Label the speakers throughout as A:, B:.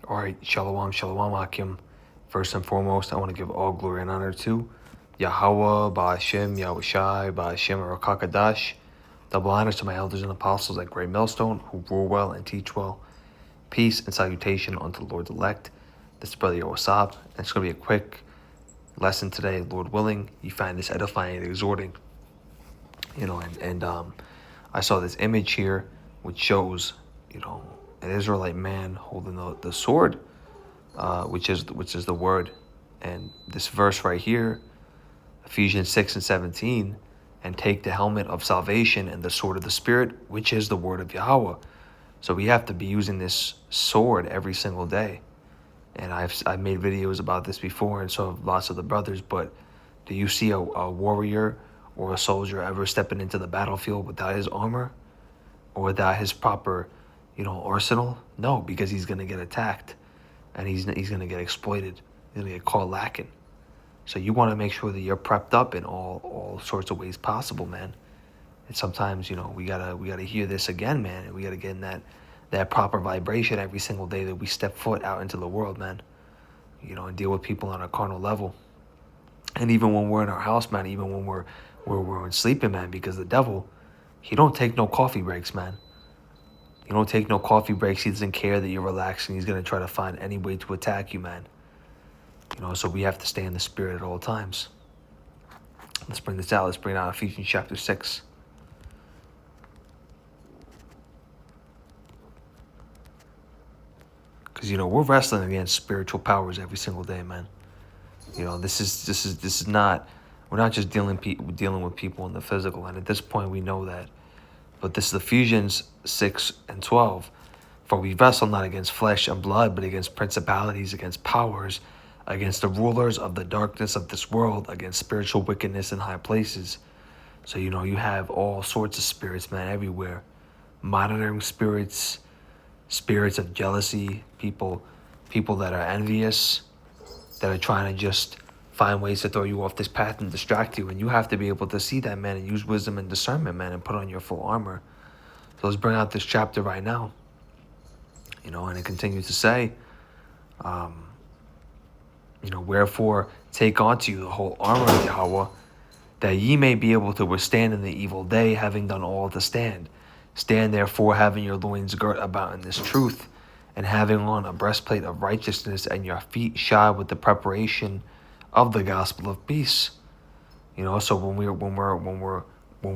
A: All right, Shalom, Shalom, Akim. First and foremost, I want to give all glory and honor to Yahweh, Ba'ashem, Yahushai, Ba'ashem, Rakakadash. Double honors to my elders and apostles at Great Millstone, who rule well and teach well. Peace and salutation unto the Lord's elect. This is Brother Yosab, and it's going to be a quick lesson today, Lord willing. You find this edifying and exhorting. I saw this image here, which shows, an Israelite man holding the sword, which is the word. And this verse right here, Ephesians 6:17, and take the helmet of salvation and the sword of the Spirit, which is the word of Yahweh. So we have to be using this sword every single day. And I've made videos about this before, and so have lots of the brothers. But do you see a warrior or a soldier ever stepping into the battlefield without his armor or without his proper, arsenal? No, because he's gonna get attacked, and he's gonna get exploited. He's gonna get caught lacking. So you want to make sure that you're prepped up in all sorts of ways possible, man. And sometimes, we gotta hear this again, man, and we gotta get in that proper vibration every single day that we step foot out into the world, man. And deal with people on a carnal level. And even when we're in our house, man, even when we're sleeping, man, because the devil, he don't take no coffee breaks, man. He don't take no coffee breaks. He doesn't care that you're relaxing. He's gonna try to find any way to attack you, man. So we have to stay in the spirit at all times. Let's bring this out. Let's bring out Ephesians chapter 6. Because we're wrestling against spiritual powers every single day, man. This is not. We're not just dealing with people in the physical, and at this point we know that. But this is Ephesians 6:12. For we wrestle not against flesh and blood, but against principalities, against powers, against the rulers of the darkness of this world, against spiritual wickedness in high places. So you have all sorts of spirits, man, everywhere. Monitoring spirits, spirits of jealousy, people that are envious, that are trying to just find ways to throw you off this path and distract you. And you have to be able to see that, man, and use wisdom and discernment, man, and put on your full armor. So let's bring out this chapter right now. And it continues to say, wherefore take unto you the whole armor of Yahweh, that ye may be able to withstand in the evil day, having done all to stand. Stand therefore, having your loins girt about in this truth, and having on a breastplate of righteousness, and your feet shod with the preparation of the gospel of peace. So when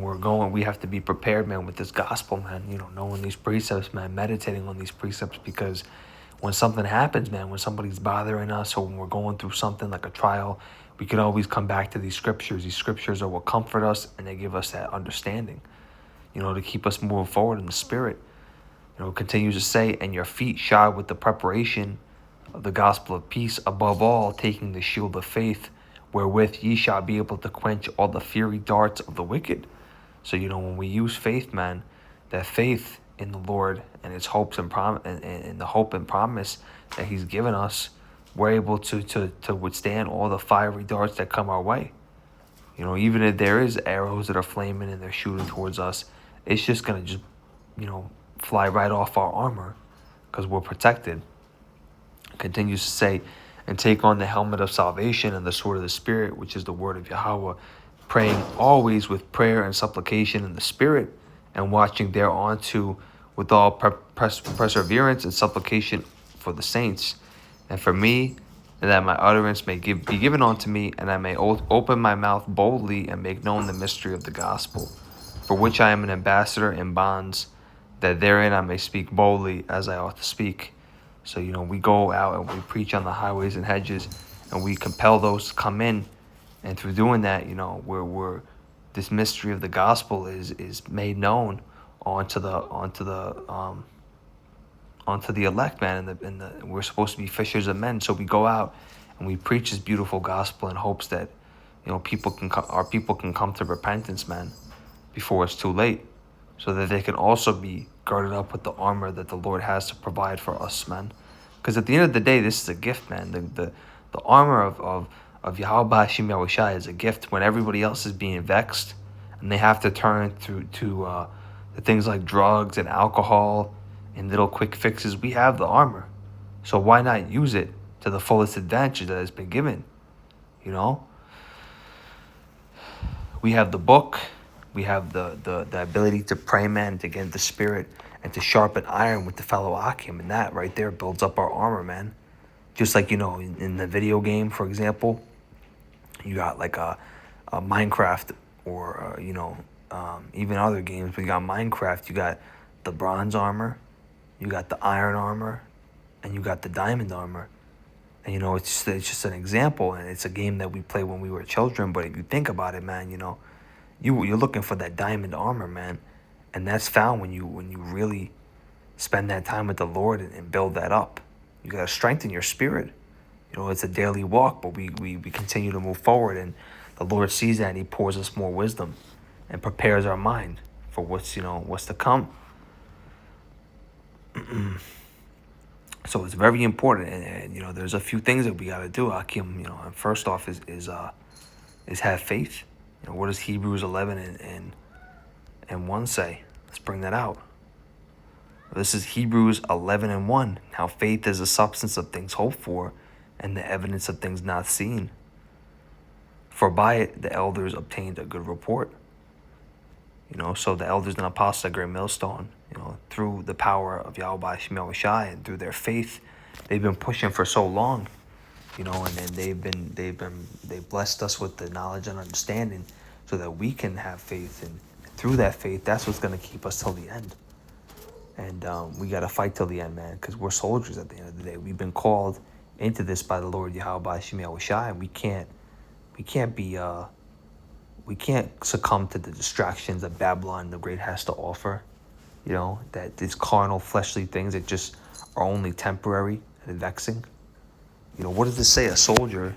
A: we're going, we have to be prepared, man, with this gospel, man. Knowing these precepts, man, meditating on these precepts, because when something happens, man, when somebody's bothering us, or when we're going through something like a trial, we can always come back to these scriptures. These scriptures are what comfort us, and they give us that understanding, to keep us moving forward in the spirit. It continues to say, and your feet shod with the preparation of the gospel of peace, above all, taking the shield of faith, wherewith ye shall be able to quench all the fiery darts of the wicked. So, when we use faith, man, that faith in the Lord and its hopes and the hope and promise that he's given us, we're able to withstand all the fiery darts that come our way. Even if there is arrows that are flaming and they're shooting towards us, it's just going to fly right off our armor because we're protected. It continues to say, and take on the helmet of salvation and the sword of the Spirit, which is the word of Yahweh, praying always with prayer and supplication in the Spirit, and watching thereunto with all perseverance and supplication for the saints, and for me, and that my utterance may be given unto me, and I may open my mouth boldly and make known the mystery of the gospel, for which I am an ambassador in bonds, that therein I may speak boldly as I ought to speak. So, we go out and we preach on the highways and hedges, and we compel those to come in. And through doing that, we're this mystery of the gospel is made known onto the elect, man. And we're supposed to be fishers of men. So we go out and we preach this beautiful gospel in hopes that, our people can come to repentance, man, before it's too late, so that they can also be girded up with the armor that the Lord has to provide for us, man. Because at the end of the day, this is a gift, man. The armor of Yahweh Ba'ashem Yahushai is a gift when everybody else is being vexed and they have to turn to the things like drugs and alcohol and little quick fixes. We have the armor. So why not use it to the fullest advantage that has been given? You know, we have the book, we have the ability to pray, man, to get the spirit and to sharpen iron with the fellow Akim, and that right there builds up our armor, man. Just like, in the video game, for example, you got like a Minecraft, or even other games. We got Minecraft, you got the bronze armor, you got the iron armor, and you got the diamond armor. And it's just an example, and it's a game that we played when we were children. But if you think about it, man, you're looking for that diamond armor, man, and that's found when you really spend that time with the Lord and build that up. You gotta strengthen your spirit. It's a daily walk, but we continue to move forward, and the Lord sees that, and He pours us more wisdom and prepares our mind for what's to come. So it's very important, and there's a few things that we got to do, Akim. And first off is have faith. What does Hebrews 11 and 1 say? Let's bring that out. This is Hebrews 11 and 1. Now faith is the substance of things hoped for, and the evidence of things not seen. For by it the elders obtained a good report. So the elders and apostles at Great Millstone, through the power of Yahweh Shemel Shai and through their faith, they've been pushing for so long, and then they've blessed us with the knowledge and understanding so that we can have faith, and through that faith, that's what's going to keep us till the end. And we got to fight till the end, man, because we're soldiers at the end of the day. We've been called into this by the Lord Yahweh Shemel Shai, and we can't succumb to the distractions that Babylon the Great has to offer. That these carnal, fleshly things that just are only temporary and vexing. What does this say? A soldier.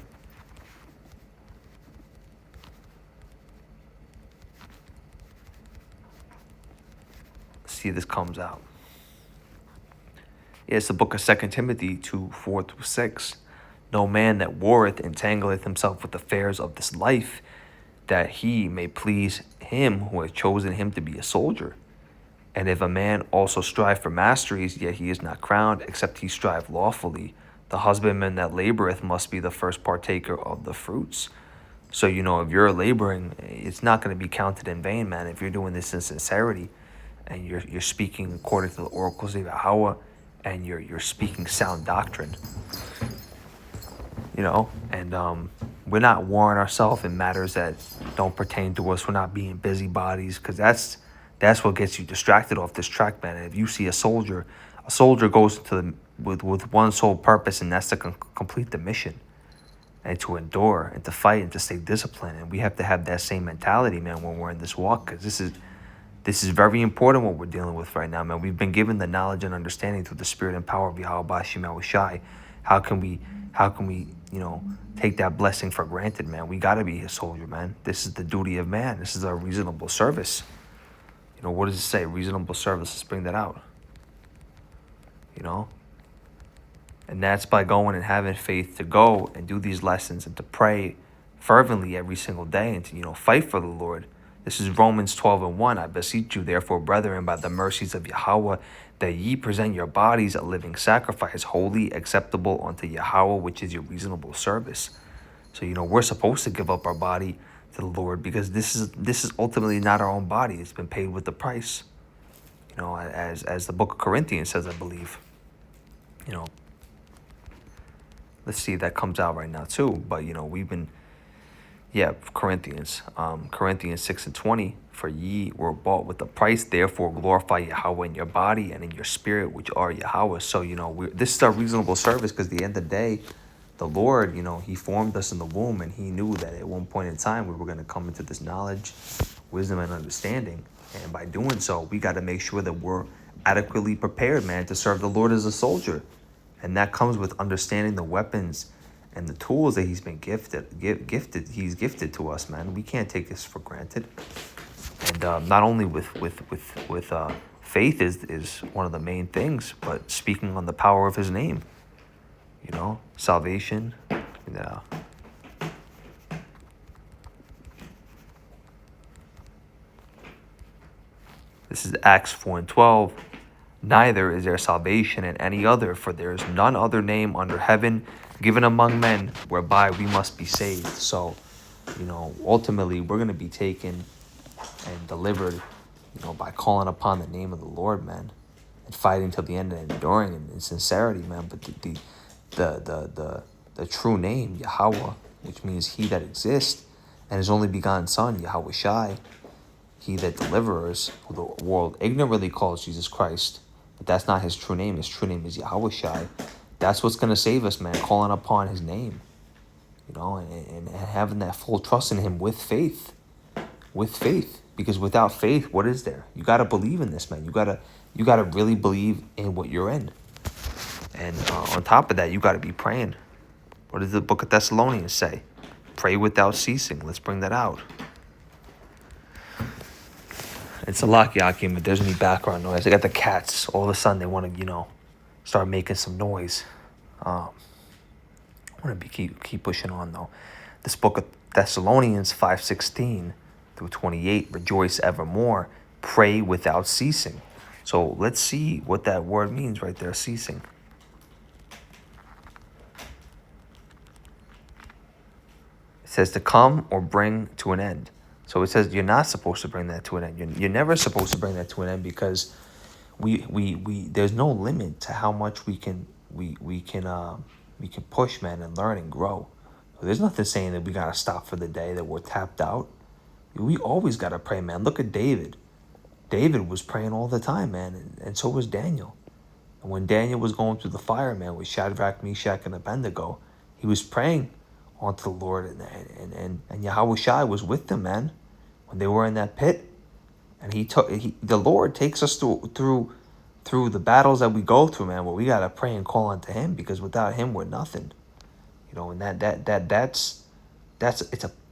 A: Let's see if this comes out. Yeah, it's the book of 2 Timothy 2:4-6. No man that warreth entangleth himself with affairs of this life, that he may please him who has chosen him to be a soldier. And if a man also strive for masteries, yet he is not crowned, except he strive lawfully, the husbandman that laboreth must be the first partaker of the fruits. So, if you're laboring, it's not going to be counted in vain, man. If you're doing this in sincerity, and you're speaking according to the oracles of Yahweh, and you're speaking sound doctrine, and we're not warring ourselves in matters that don't pertain to us. We're not being busybodies, because that's what gets you distracted off this track, man. And if you see a soldier goes with one sole purpose, and that's to complete the mission, and to endure, and to fight, and to stay disciplined. And we have to have that same mentality, man, when we're in this walk, because this is very important what we're dealing with right now, man. We've been given the knowledge and understanding through the spirit and power of Yahweh Shemel Shai. How can we take that blessing for granted, man? We got to be a soldier, man. This is the duty of man. This is our reasonable service. What does it say? Reasonable service. Let's bring that out. And that's by going and having faith to go and do these lessons and to pray fervently every single day and to, fight for the Lord. This is Romans 12 and 1. I beseech you, therefore, brethren, by the mercies of Yahweh, that ye present your bodies a living sacrifice, holy, acceptable unto Yahweh, which is your reasonable service. So, we're supposed to give up our body to the Lord, because this is ultimately not our own body. It's been paid with the price. As the book of Corinthians says, I believe. Let's see if that comes out right now too. But we've been, Corinthians 6 and 20. For ye were bought with a price, therefore glorify Yahweh in your body and in your spirit, which are Yahweh. So this is our reasonable service, because at the end of the day, the Lord, He formed us in the womb, and He knew that at one point in time we were going to come into this knowledge, wisdom, and understanding. And by doing so, we got to make sure that we're adequately prepared, man, to serve the Lord as a soldier. And that comes with understanding the weapons and the tools that He's been gifted. He's gifted to us, man. We can't take this for granted. And not only with faith is one of the main things, but speaking on the power of His name. Salvation. This is Acts 4 and 12. Neither is there salvation in any other, for there is none other name under heaven given among men whereby we must be saved. So, ultimately, we're going to be taken and delivered, by calling upon the name of the Lord, man, and fighting till the end and enduring in sincerity, man. But the true name, Yahweh, which means He that exists, and His only begotten Son, Yahweh Shai, He that delivers, who the world ignorantly calls Jesus Christ, but that's not His true name. His true name is Yahweh Shai. That's what's going to save us, man, calling upon His name, and having that full trust in Him with faith. Because without faith, what is there? You got to believe in this, man. You got to really believe in what you're in. And on top of that, you got to be praying. What does the book of Thessalonians say? Pray without ceasing. Let's bring that out. It's a lot, Yakim, if there's any background noise. I got the cats. All of a sudden, they want to, start making some noise. I want to keep pushing on, though. This book of Thessalonians 5:16 through 28, rejoice evermore, pray without ceasing. So let's see what that word means right there, ceasing. It says to come or bring to an end. So it says you're not supposed to bring that to an end. You're never supposed to bring that to an end, because we there's no limit to how much we can push, man, and learn and grow. So there's nothing saying that we gotta stop for the day, that we're tapped out. We always gotta pray, man. Look at David. David was praying all the time, man, and so was Daniel. And when Daniel was going through the fire, man, with Shadrach, Meshach, and Abednego, he was praying onto the Lord, and Yahweh Shai was with them, man, when they were in that pit. And the Lord takes us through the battles that we go through, man. But we gotta pray and call unto Him, because without Him, we're nothing. And that's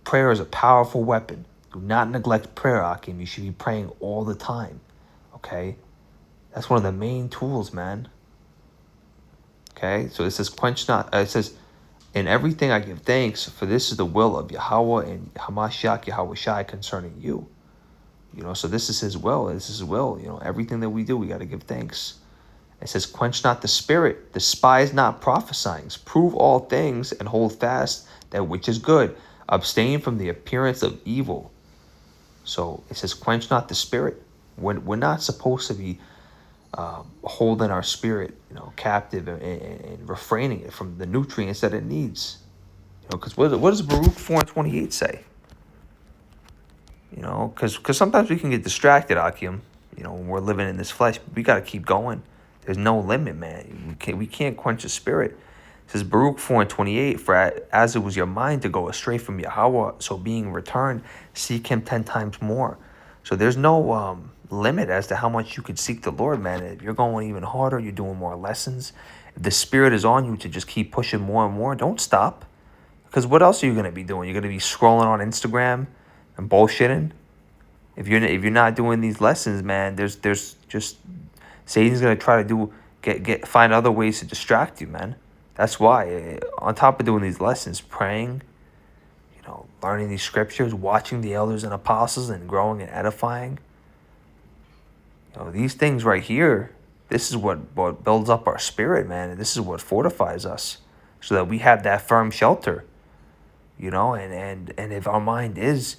A: prayer is a powerful weapon. Do not neglect prayer, Akim. You should be praying all the time. Okay, that's one of the main tools, man. Okay, so it says quench not. It says, in everything I give thanks, for this is the will of Yahweh and Hamashiach Yahweh Shai concerning you. So this is His will. This is His will. Everything that we do, we got to give thanks. It says, quench not the spirit, despise not prophesying, prove all things, and hold fast that which is good. Abstain from the appearance of evil. So it says, quench not the spirit. We're not supposed to be holding our spirit, captive and refraining it from the nutrients that it needs. Because what does Baruch 4:28 say? Because sometimes we can get distracted, Akim. When we're living in this flesh, we got to keep going. There's no limit, man. We can't quench the spirit. It says Baruch 4:28, for as it was your mind to go astray from Yahweh, so being returned, seek Him 10 times more. So there's no limit as to how much you could seek the Lord, man. If you're going even harder, you're doing more lessons. If the Spirit is on you to just keep pushing more and more, don't stop. Because what else are you going to be doing? You're going to be scrolling on Instagram and bullshitting. If you're not doing these lessons, man, there's just Satan's going to try to find other ways to distract you, man. That's why, on top of doing these lessons, praying, learning these scriptures, watching the elders and apostles, and growing and edifying. These things right here, this is what builds up our spirit, man. And this is what fortifies us, so that we have that firm shelter, and if our mind is,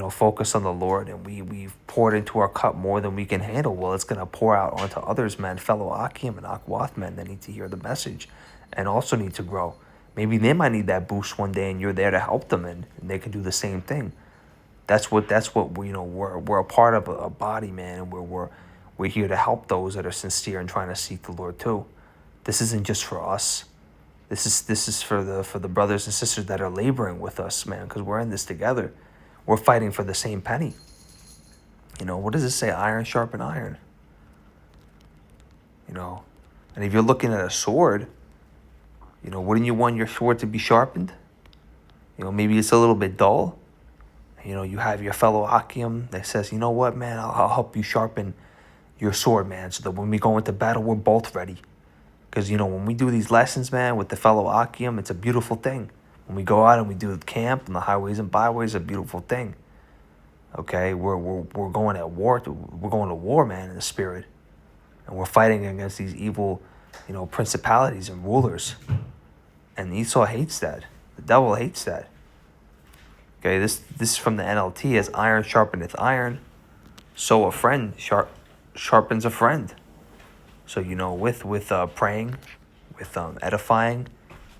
A: focused on the Lord, and we've poured into our cup more than we can handle, well, it's going to pour out onto others, man, fellow Akim and Akwath men that need to hear the message and also need to grow. Maybe they might need that boost one day, and you're there to help them, and they can do the same thing. That's what we're a part of a body, man, and we're here to help those that are sincere and trying to seek the Lord too. This isn't just for us. This is for the brothers and sisters that are laboring with us, man, because we're in this together. We're fighting for the same penny. What does it say? Iron sharpen iron. And if you're looking at a sword, wouldn't you want your sword to be sharpened? Maybe it's a little bit dull. You have your fellow Akim that says, you know what, man, I'll help you sharpen your sword, man, so that when we go into battle, we're both ready. Because, when we do these lessons, man, with the fellow Akim, it's a beautiful thing. When we go out and we do the camp and the highways and byways, it's a beautiful thing. Okay, we're going at war. We're going to war, man, in the spirit. And we're fighting against these evil, principalities and rulers. And Esau hates that. The devil hates that. Okay, this is from the NLT. As iron sharpeneth iron, so a friend sharpens a friend. So, with praying, with edifying,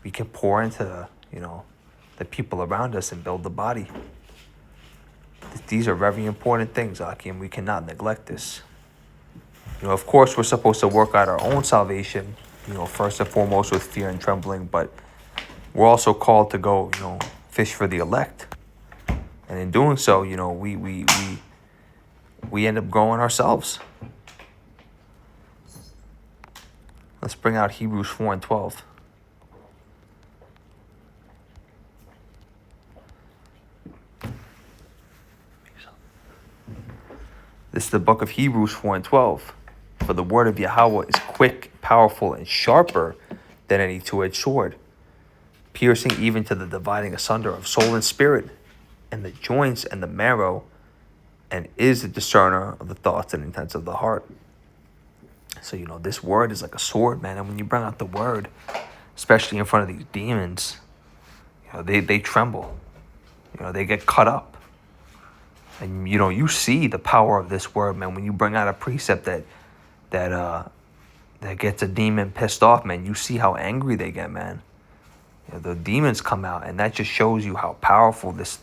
A: we can pour into the people around us and build the body. These are very important things, Aki, and we cannot neglect this. Of course, we're supposed to work out our own salvation, first and foremost with fear and trembling, but we're also called to go, fish for the elect. And in doing so, we end up growing ourselves. Let's bring out Hebrews 4:12. This is the book of Hebrews 4:12. For the word of Yahweh is quick, powerful, and sharper than any two-edged sword, piercing even to the dividing asunder of soul and spirit, and the joints and the marrow, and is the discerner of the thoughts and intents of the heart. So, this word is like a sword, man. And when you bring out the word, especially in front of these demons, they tremble. They get cut up. And, you see the power of this word, man. When you bring out a precept that gets a demon pissed off, man, you see how angry they get, man. The demons come out, and that just shows you how powerful this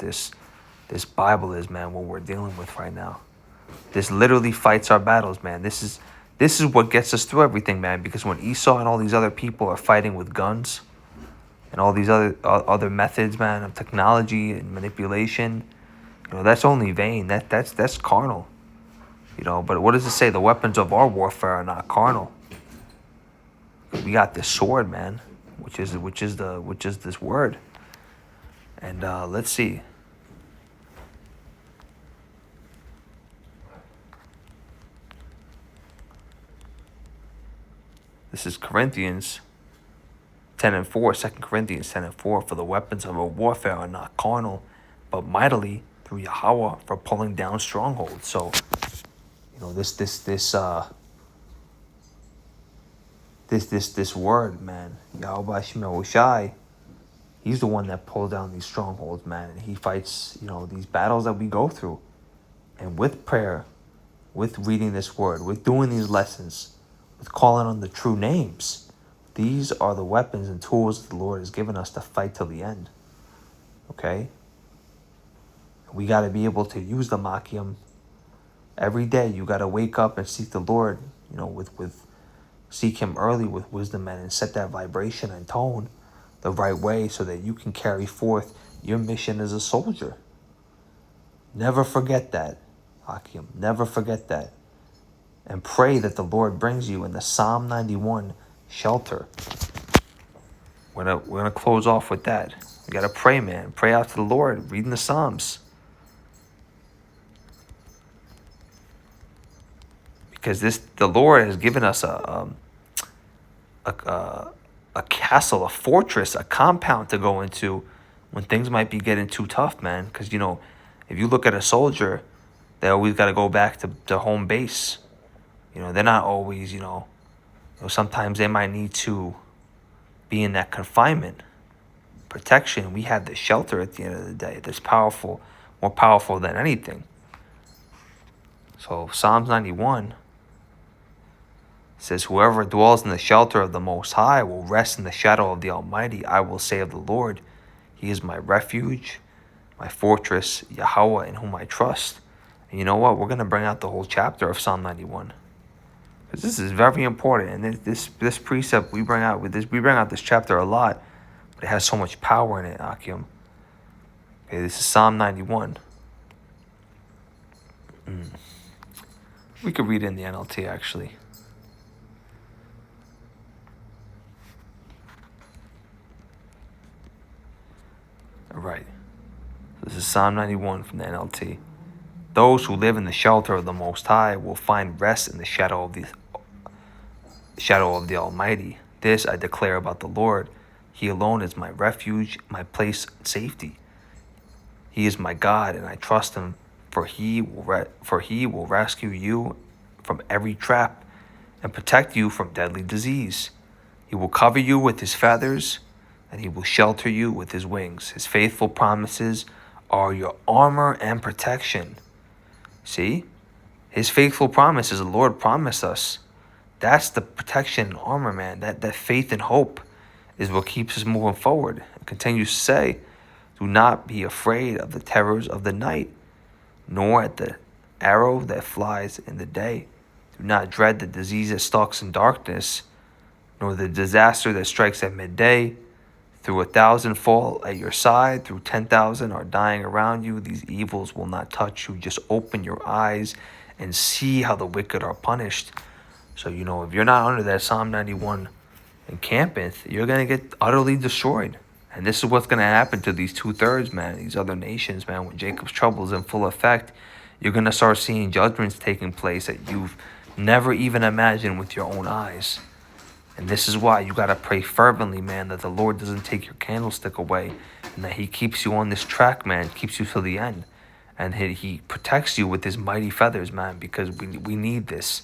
A: Bible is, man, what we're dealing with right now. This literally fights our battles, man. This is what gets us through everything, man, because when Esau and all these other people are fighting with guns and all these other methods, man, of technology and manipulation, that's only vain. That's carnal. But what does it say? The weapons of our warfare are not carnal. We got this sword, man, which is this word. And let's see. This is Corinthians 10:4, 2 Corinthians 10:4. For the weapons of our warfare are not carnal, but mightily through Yahweh for pulling down strongholds. So, this word, man, Yahweh Shemel Shai, he's the one that pulls down these strongholds, man, and he fights, these battles that we go through. And with prayer, with reading this word, with doing these lessons, with calling on the true names, these are the weapons and tools that the Lord has given us to fight till the end. Okay? We got to be able to use the Makim every day. You got to wake up and seek the Lord, with seek him early with wisdom, and set that vibration and tone the right way so that you can carry forth your mission as a soldier. Never forget that, Hakim. Never forget that. And pray that the Lord brings you in the Psalm 91 shelter. We're gonna close off with that. You gotta pray, man. Pray out to the Lord, reading the Psalms. Because the Lord has given us a castle, a fortress, a compound to go into when things might be getting too tough, man. Because, if you look at a soldier, they always got to go back to home base. They're not always, sometimes they might need to be in that confinement, protection. We have the shelter at the end of the day that's powerful, more powerful than anything. So Psalms 91 says, whoever dwells in the shelter of the Most High will rest in the shadow of the Almighty. I will say of the Lord, he is my refuge, my fortress, Yahweh, in whom I trust. And you know what? We're going to bring out the whole chapter of Psalm 91. Because this is very important. And this precept we bring out this chapter a lot, but it has so much power in it, Akim. Okay, this is Psalm 91. We could read it in the NLT, actually. All right. This is Psalm 91 from the NLT. Those who live in the shelter of the Most High will find rest in the shadow of the Almighty. This I declare about the Lord. He alone is my refuge, my place of safety. He is my God, and I trust him, for he will rescue you from every trap and protect you from deadly disease. He will cover you with his feathers, and he will shelter you with his wings. His faithful promises are your armor and protection. See? His faithful promises, the Lord promised us. That's the protection and armor, man. That faith and hope is what keeps us moving forward. It continues to say, do not be afraid of the terrors of the night, nor at the arrow that flies in the day. Do not dread the disease that stalks in darkness, nor the disaster that strikes at midday. Through 1,000 fall at your side, through 10,000 are dying around you. These evils will not touch you. Just open your eyes and see how the wicked are punished. So, if you're not under that Psalm 91 encampment, you're going to get utterly destroyed. And this is what's going to happen to these 2/3, man, these other nations, man. When Jacob's trouble is in full effect, you're going to start seeing judgments taking place that you've never even imagined with your own eyes. And this is why you got to pray fervently, man, that the Lord doesn't take your candlestick away and that he keeps you on this track, man, keeps you till the end. And he protects you with his mighty feathers, man, because we need this.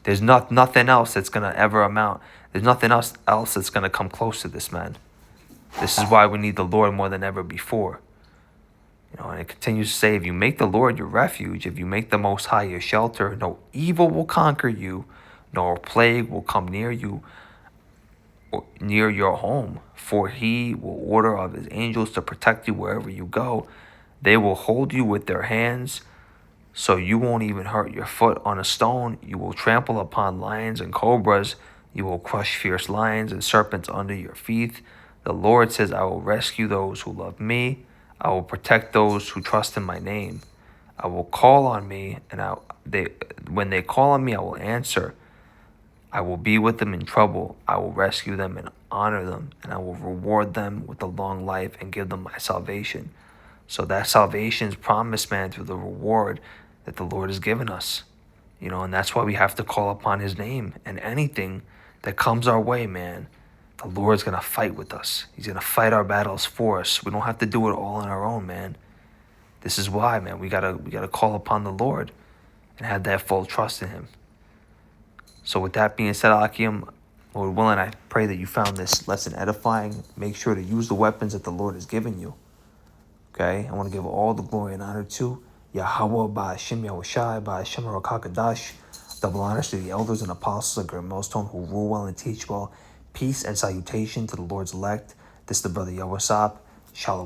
A: There's nothing else that's going to ever amount. There's nothing else that's going to come close to this, man. This is why we need the Lord more than ever before. And it continues to say, if you make the Lord your refuge, if you make the Most High your shelter, no evil will conquer you, nor plague will come near you, or near your home. For he will order of his angels to protect you wherever you go. They will hold you with their hands, so you won't even hurt your foot on a stone. You will trample upon lions and cobras. You will crush fierce lions and serpents under your feet. The Lord says, I will rescue those who love me. I will protect those who trust in my name. I will call on me, and when they call on me, I will answer. I will be with them in trouble. I will rescue them and honor them, and I will reward them with a long life and give them my salvation. So that salvation is promised, man, through the reward that the Lord has given us. And that's why we have to call upon his name. And anything that comes our way, man, the Lord's going to fight with us. He's going to fight our battles for us. We don't have to do it all on our own, man. This is why, man, we gotta call upon the Lord and have that full trust in him. So with that being said, Akim, Lord willing, I pray that you found this lesson edifying. Make sure to use the weapons that the Lord has given you. Okay? I want to give all the glory and honor to Yahweh, Ba'ashem Yahushai, Ba'ashem Rakakadash. Double honors to the elders and apostles of Great Millstone who rule well and teach well. Peace and salutation to the Lord's elect. This is the brother Yawasap. Shalom.